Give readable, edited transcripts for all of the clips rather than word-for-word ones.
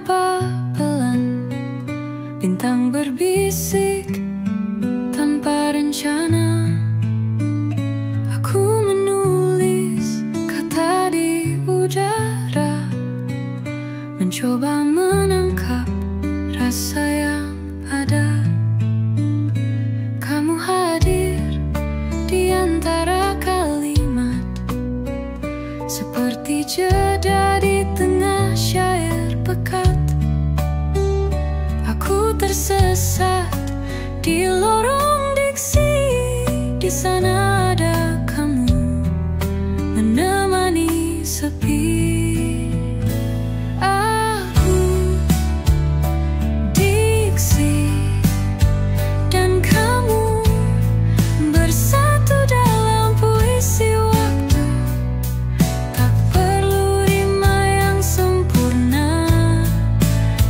menyapa pelan, bintang berbisik tanpa rencana. Aku menulis kata di udara, mencoba menangkap rasa yang ada. Kamu hadir di antara kalimat, seperti jeda di tengah syair pekat. Aku tersesat di lorong diksi, di sana ada kamu menemani sepi. Aku diksi dan kamu bersatu dalam puisi waktu. Tak perlu rima yang sempurna,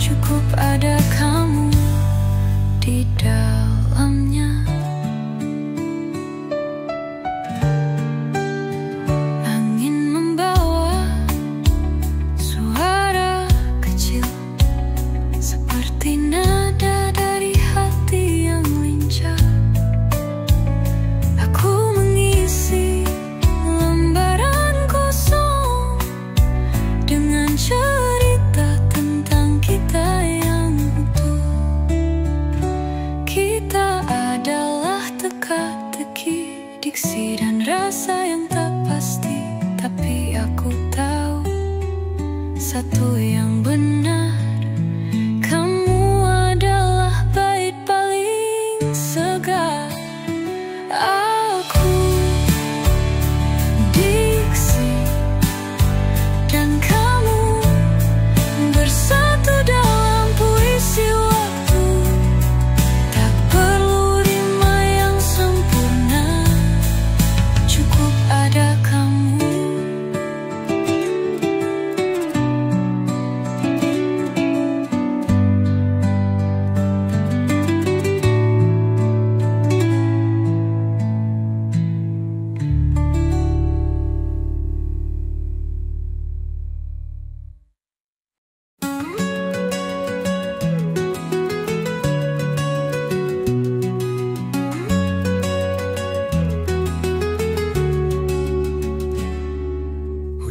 cukup ada kamu di dalamnya. Angin membawa suara kecil, seperti nada dari hati yang lincah. Aku mengisi lembaran kosong dengan cerita tentang kita yang utuh. Kita adalah teka-teki, diksi dan rasa yang tak pasti. Tapi aku tahu satu yang benar, kamu adalah bait paling segar. Aku diksi dan kamu bersatu dalam puisi waktu. Tak perlu rima yang sempurna, cukup ada kamu.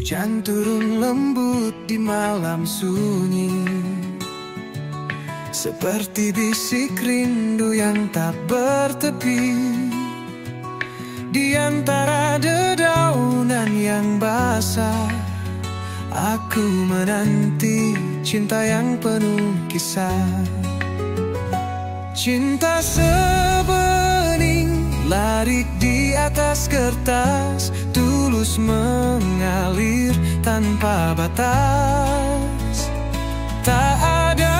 Hujan turun lembut di malam sunyi, seperti bisik rindu yang tak bertepi. Di antara dedaunan yang basah, aku menanti cinta yang penuh kisah. Cinta sebening larik di atas kertas, tulus mengalir tanpa batas. Tak ada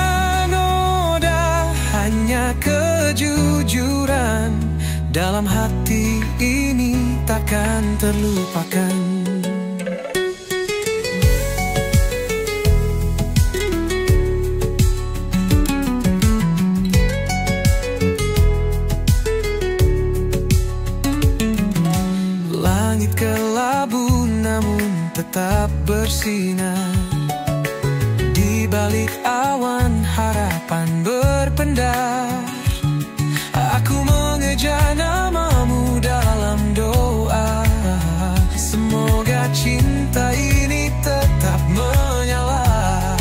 noda, hanya kejujuran. Dalam hati ini takkan terlupakan. Langit kelabu namun tetap bersinar. Di balik awan harapan berpendar. Aku mengejar namamu dalam doa. Semoga cinta ini tetap menyala.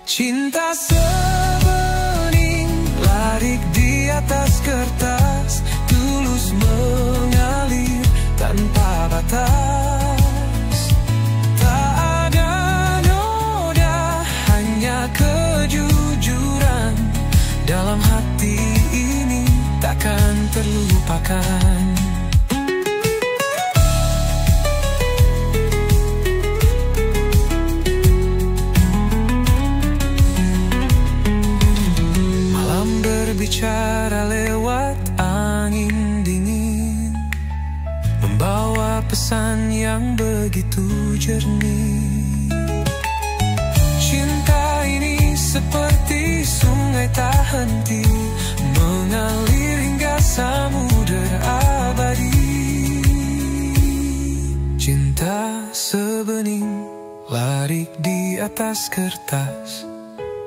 Cinta sebening larik di atas kertas, tulus mengalir tanpa batas. Tak ada noda, hanya kejujuran. Dalam hati ini takkan terlupakan. Malam berbicara lewat angin dingin, membawa pesan yang begitu jernih. Cinta ini seperti sungai tak henti, mengalir hingga samudera abadi. Cinta sebening larik di di atas kertas,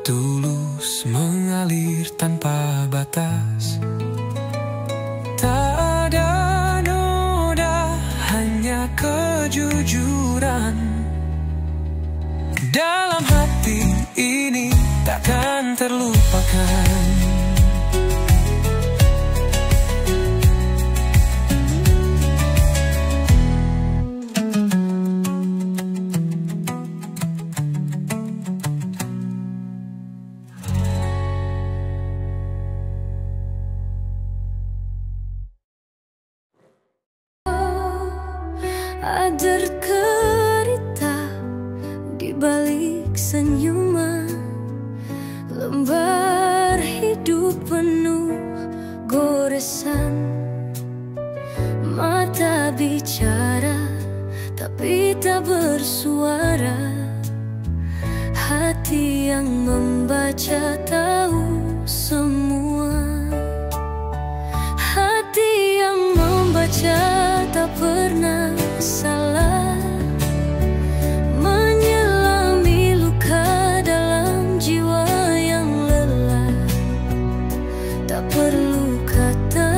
tulus mengalir tanpa batas. Tak ada noda, hanya kejujuran. Dalam hati ini takkan terlupakan. Ada cerita di balik senyuman, lembar hidup penuh goresan. Mata bicara tapi tak bersuara, hati yang membaca tahu semua. Hati yang membaca tak pernah salah, menyelami luka dalam jiwa yang lelah. Tak perlu kata,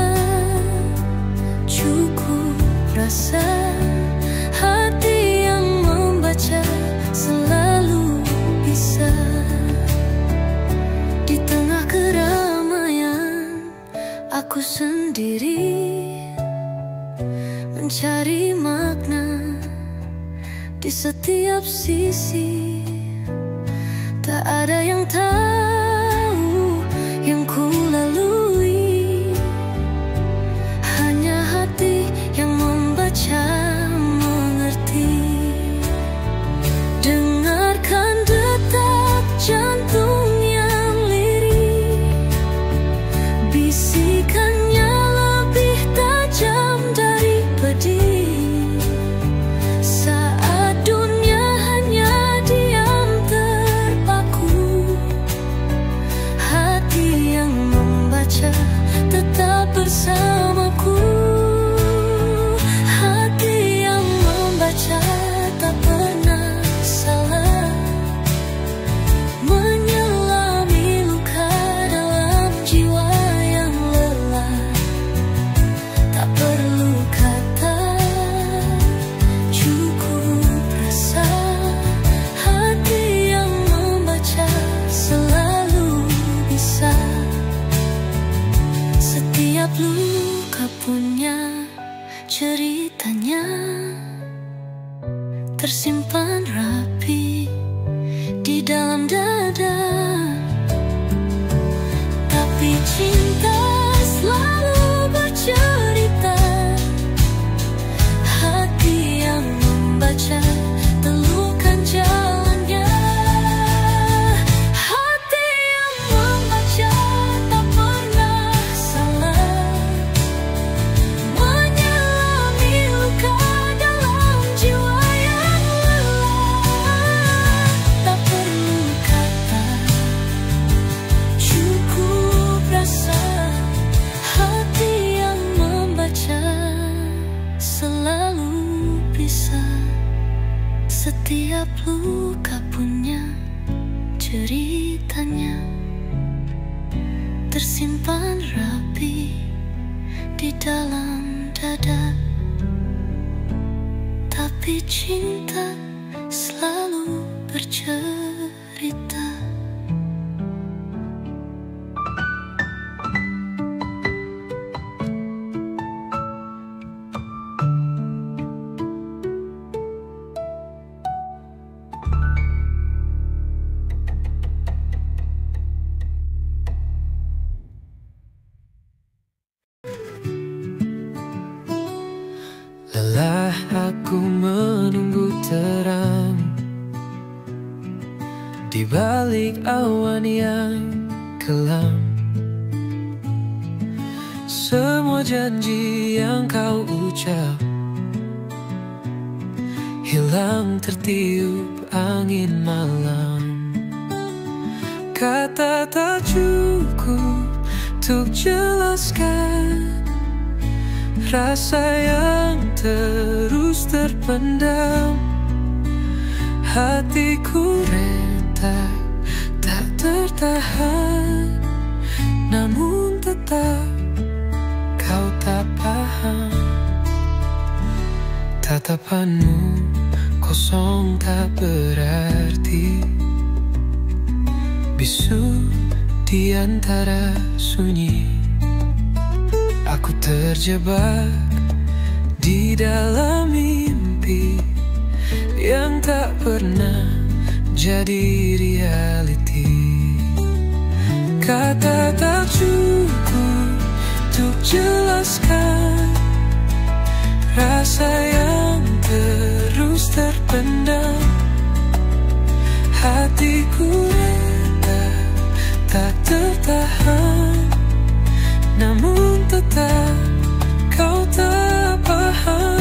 cukup rasa. Hati yang membaca selalu bisa. Di tengah keramaian, aku sendiri mencari makna di setiap sisi. Tak ada yang tahu yang ku lalui, hanya hati yang membaca mengerti. Dengarkan detak jantung yang lirih, bisikannya lebih tajam dari pedih. Saat dunia hanya diam terpaku, hati yang membaca tetap bersamaku. Hati yang membaca tak pernah salah, menyelami luka dalam jiwa yang lelah. Tak perlu kata, cukup rasa. Hati yang membaca selalu bisa. Setiap luka punya ceritanya, tersimpan rapi di dalam dada. Tapi cinta selalu bercerita. Hati yang membaca telukan jalannya. Hati yang membaca tak pernah salah, menyelami luka dalam jiwa yang lelah. Tak perlu kata, cukup rasa. Hati yang membaca selalu bisa. Setiap luka punya ceritanya, tersimpan rapi di dalam dada. Tapi cinta selalu bercerita. Lelah aku menunggu terang di balik awan yang kelam. Semua janji yang kau ucap hilang tertiup angin malam. Kata tak cukup untuk jelaskan rasa yang terus terpendam. Hatiku rentak, tak tertahan, namun tetap kau tak paham. Tatapanmu kosong tak berarti, bisu di antara sunyi. Aku terjebak di dalam mimpi yang tak pernah jadi reality. Kata tak cukup untuk jelaskan rasa yang terus terpendam. Hatiku rendah, tak tertahan, namun tetap kau tak paham.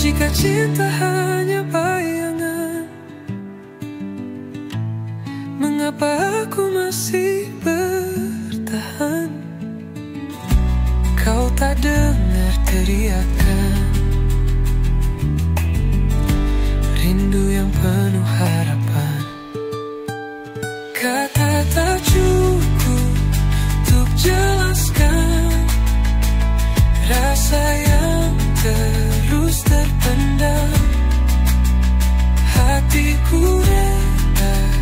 Jika cinta hanya bayangan, mengapa aku masih bertahan? Kau tak dengar teriakan rindu yang penuh harapan. Kata tak cukup untuk jelaskan rasa yang terus terpendam. Hatiku rendah,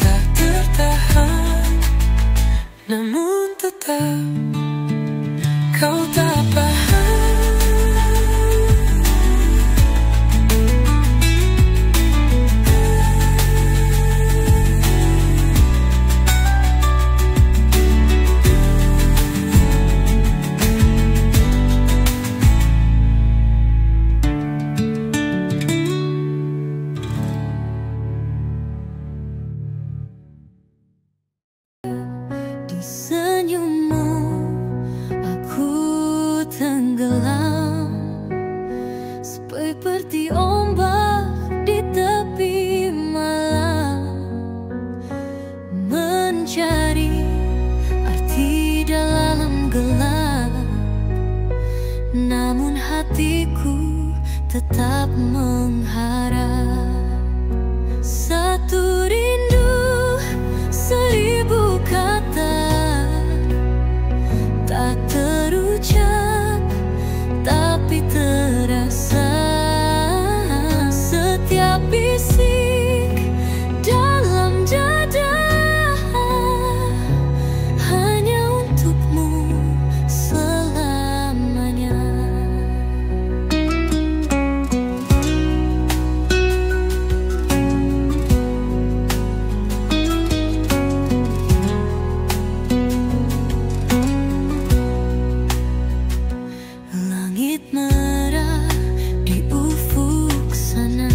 tak tertahan, namun tetap kau tak paham. Senyummu aku tenggelam, seperti ombak di tepi malam, mencari arti dalam gelap. Namun hatiku tetap mengharap satu rindu, seribu kata tak terucap, tapi terasa. Setiap bisik dalam dada hanya untukmu selamanya. Langit merah di ufuk sana,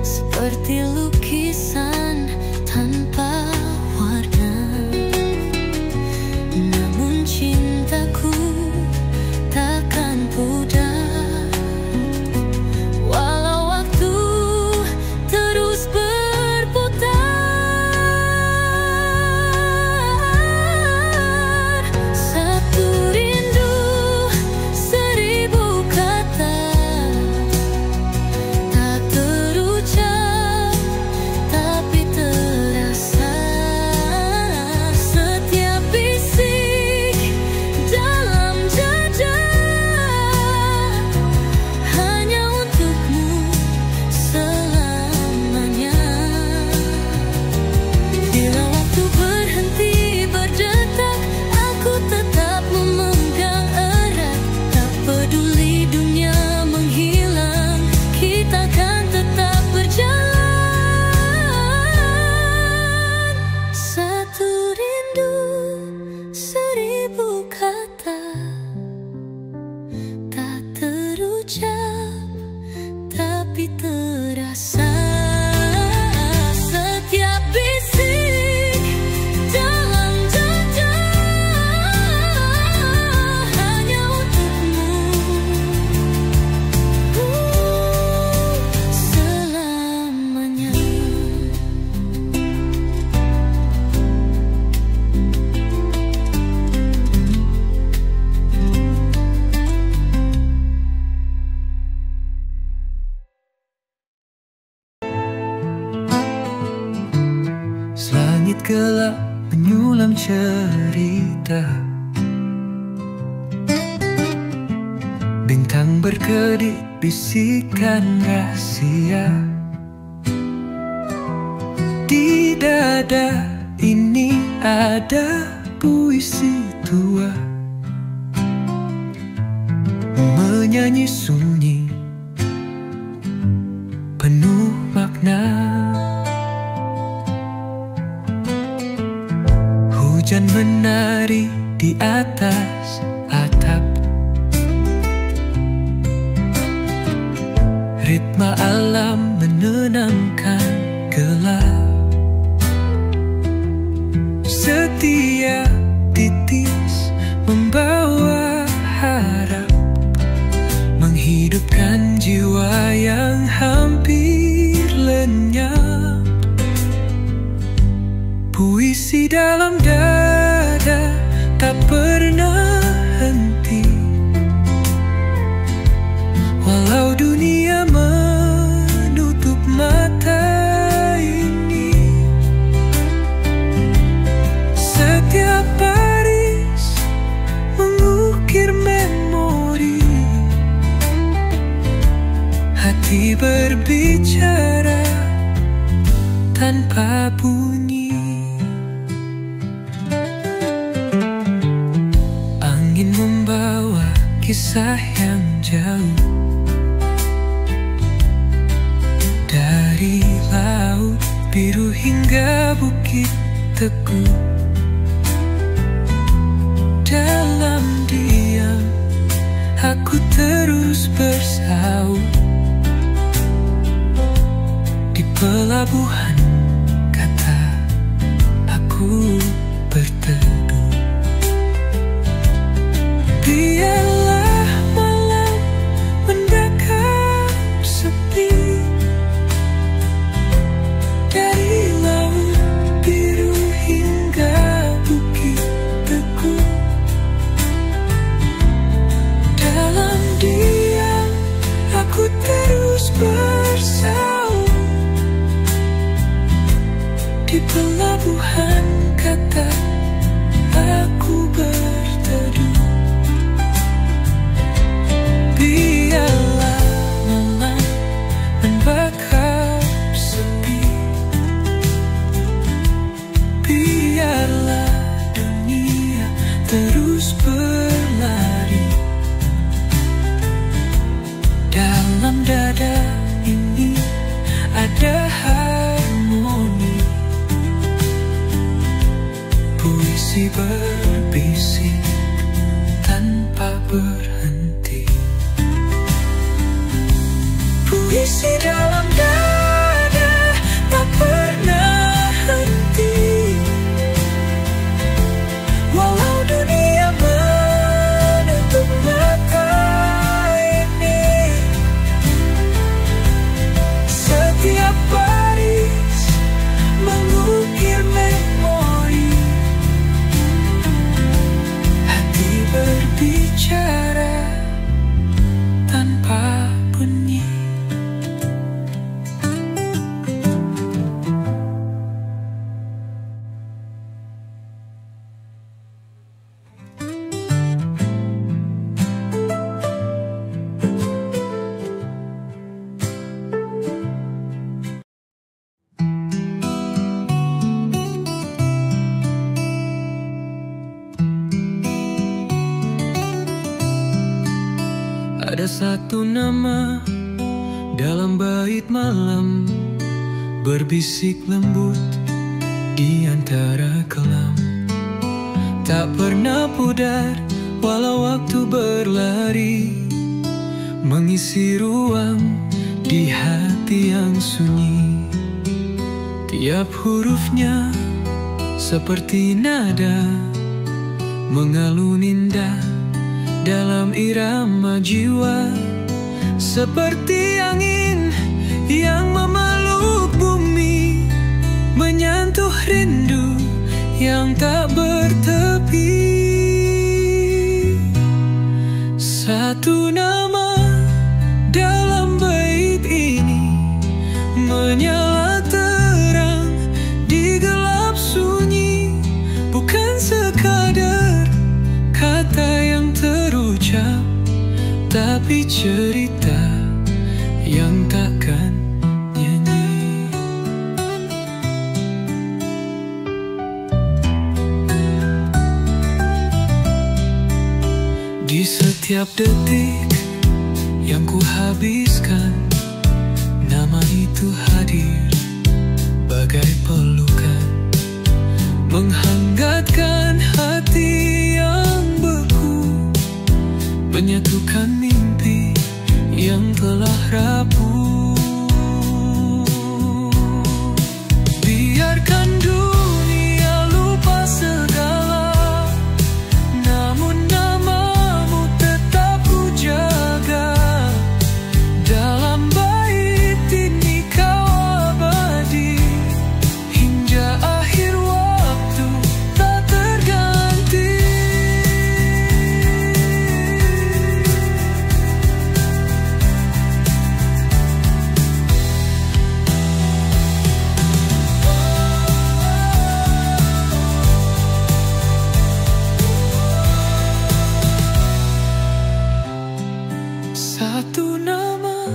seperti lukisan tanpa warna. Namun cintaku takkan pudar, walau waktu terus berputar. Satu rindu, seribu kata tak terucap, tapi Langit gelap menyulam cerita, bintang berkedip bisikan rahasia. Di dada ini ada puisi tua, menyanyi sunyi penuh makna. Hujan menari di atas atap, ritma alam menenangkan gelap. Setiap titis membawa harap, menghidupkan jiwa yang hampir lenyap. Puisi dalam dada tak pernah henti, walau dunia menutup mata ini. Setiap baris mengukir memori, hati berbicara tanpa bunyi. Angin membawa kisah yang jauh, dari laut biru hingga bukit teguh. Dalam diam aku terus bersaut, di pelabuhan kata aku berteduh. Biarlah malam mendekam sepi, dari laut biru hingga bukit teguh. Dalam diam aku terus bersaut, di pelabuhan kata aku berteduh. Biarlah malam membakar sepi, biarlah dunia terus berlari. Dalam dada ini ada harmoni, puisi berbisik tanpa berhenti. Puisi dalam dada tak pernah henti, walau dunia menutup mata ini. Setiap baris mengukir memori, hati berbicara tanpa bunyi. Ada satu nama dalam bait malam, berbisik lembut di antara kelam. Tak pernah pudar walau waktu berlari, mengisi ruang di hati yang sunyi. Tiap hurufnya seperti nada mengalun indah dalam irama jiwa, seperti angin yang memeluk bumi, menyentuh rindu yang tak bertepi. Satu nama dalam bait ini menyala terang di gelap sunyi. tapi cerita yang takkan nyanyi. Di setiap detik yang ku habiskan, nama itu hadir bagai pelukan, menghangatkan hati yang beku, menyatukan mimpi yang telah rapuh. Biarkan dunia lupa segala, namun namamu tetap ku jaga. Dalam bait ini kau abadi, hingga akhir waktu tak terganti. Satu nama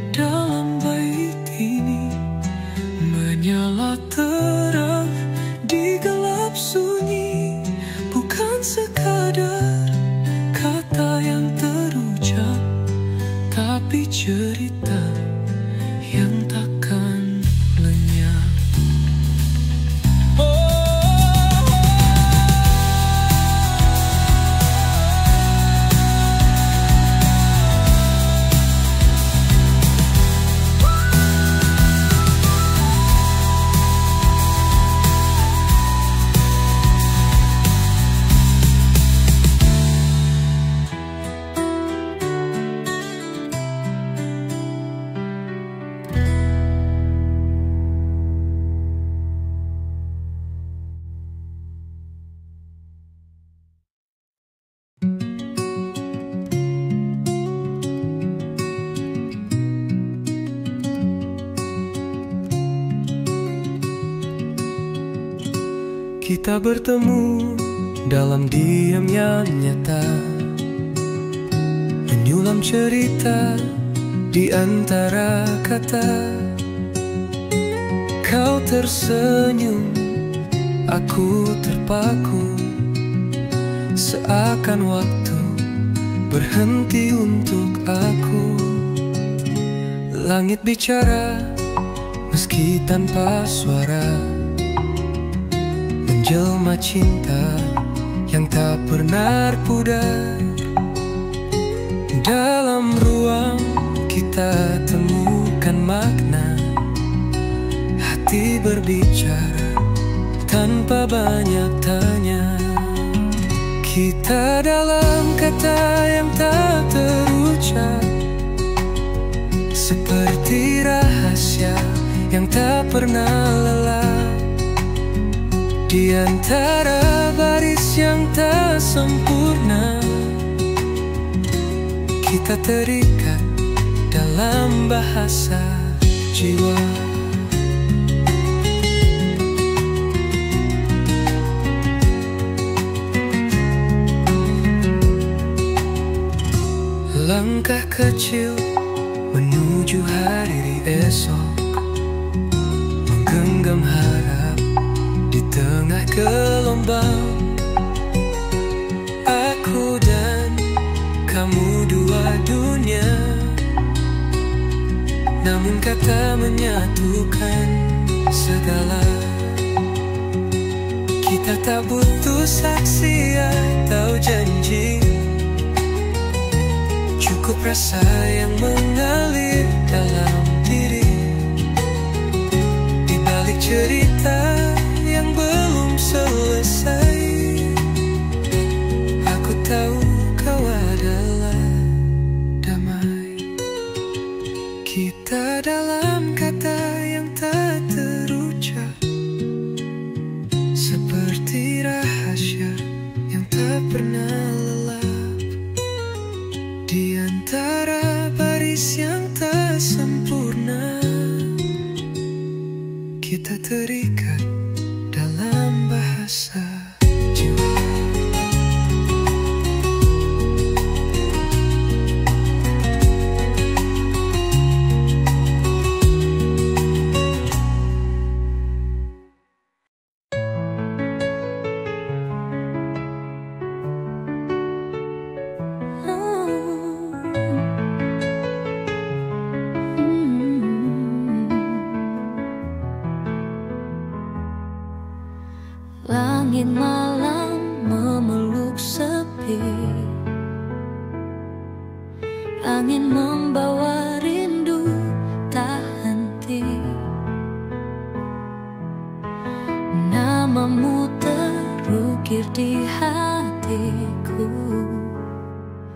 dalam bait ini menyala terang di gelap sunyi, bukan sekadar kata yang terucap, tapi cerita yang takkan lenyap. Kita bertemu dalam diam yang nyata, menyulam cerita di antara kata. Kau tersenyum, aku terpaku, seakan waktu berhenti untuk aku. Langit bicara meski tanpa suara, menjelma cinta yang tak pernah pudar. Dalam ruang kita temukan makna, hati berbicara tanpa banyak tanya. Kita dalam kata yang tak terucap, seperti rahasia yang tak pernah lelah. Di antara baris yang tak sempurna, kita terikat dalam bahasa jiwa. Langkah kecil menuju hari esok, menggenggam harap di tengah gelombang. Aku dan kamu dua dunia, namun kata menyatukan segala. Kita tak butuh saksi atau janji, cukup rasa yang mengalir dalam diri. Di balik cerita yang belum selesai, aku tahu kau adalah damai. Kita dalam kata yang tak terucap, seperti rahasia yang tak pernah lelap. Di antara baris yang tak sempurna, kita terikat dalam bahasa jiwa. Langit malam memeluk sepi, angin membawa rindu tak henti. Namamu terukir di hatiku,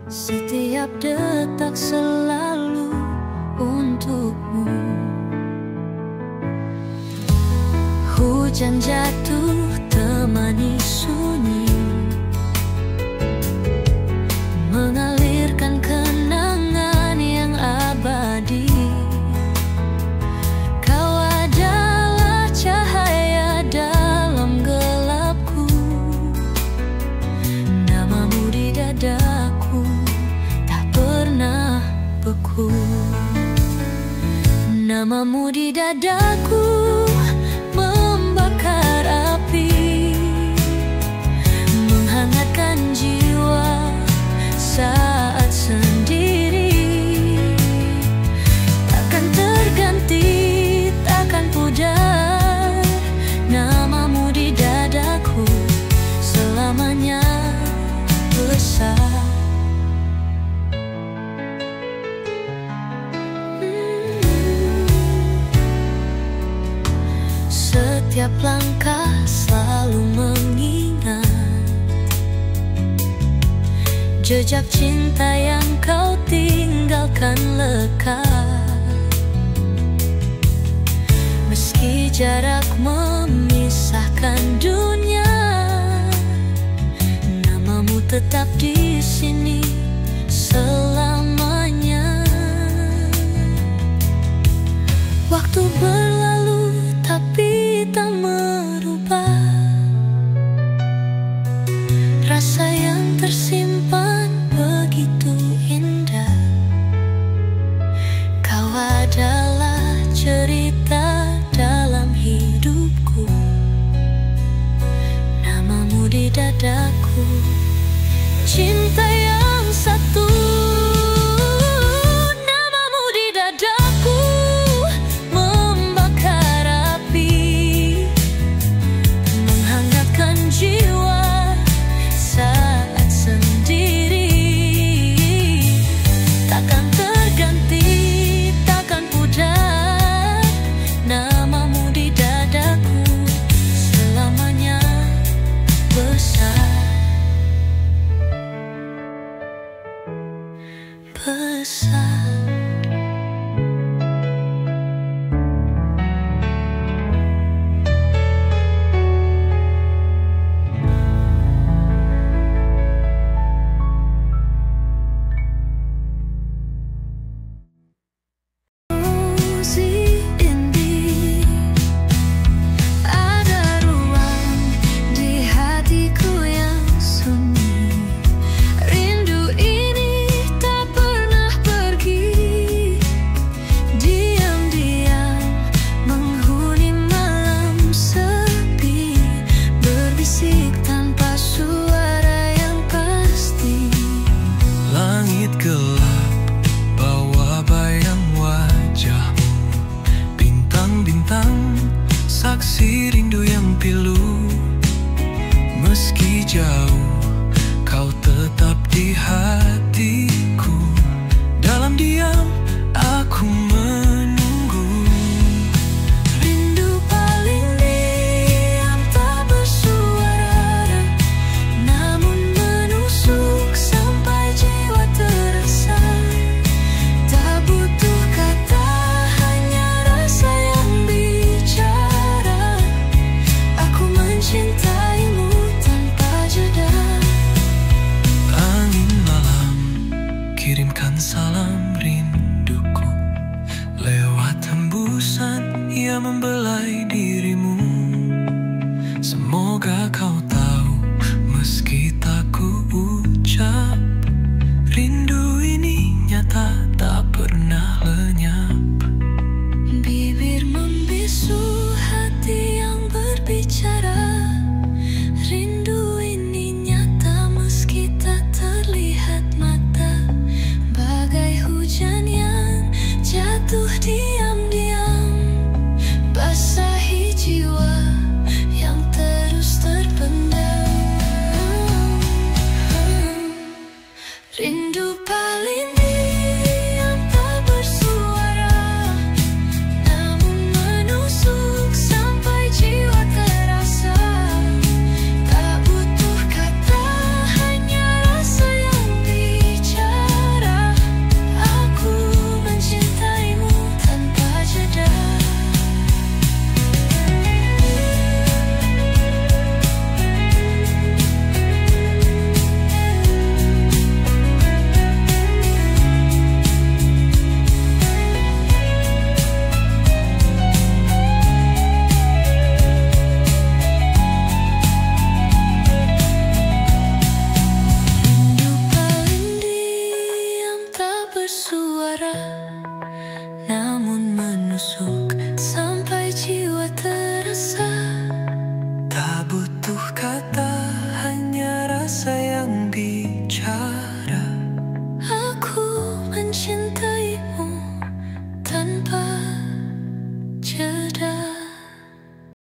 setiap detak selalu untukmu. Hujan jatuh temani sunyi, mengalirkan kenangan yang abadi. Kau adalah cahaya dalam gelapku, namamu di dadaku tak pernah beku. Namamu di dadaku membakar api, menghangatkan jiwa saat sendiri. Takkan terganti, takkan pudar, namamu di dadaku selamanya besar. Setiap langkah selalu mengingat jejak cinta yang kau tinggalkan lekat. Meski jarak memisahkan dunia, namamu tetap di sini selamanya. Waktu berlalu tapi tak merubah rasa yang tersimpan begitu indah. Kau adalah cerita dalam hidupku, namamu di dadaku, cinta yang satu. Namamu di dadaku membakar api, menghangatkan jiwa saat sendiri. Takkan terganti, takkan pudar, namamu di dadaku selamanya besar. Besar. Ada ruang di hatiku yang sunyi, rindu ini tak pernah pergi. Diam-diam menghuni malam sepi, berbisik tanpa suara yang pasti. Langit gelap bawa bayang wajahmu, bintang-bintang saksi rindu yang pilu. Meski jauh kau tetap di hatiku, dalam diam aku menunggu. Rindu paling diam tak bersuara, namun menusuk sampai jiwa terasa. Tak butuh kata, hanya rasa yang bicara. Aku mencintaimu tanpa jeda. Angin malam kirimkan salam rinduku, lewat hembusan ia membelai dirimu. Semua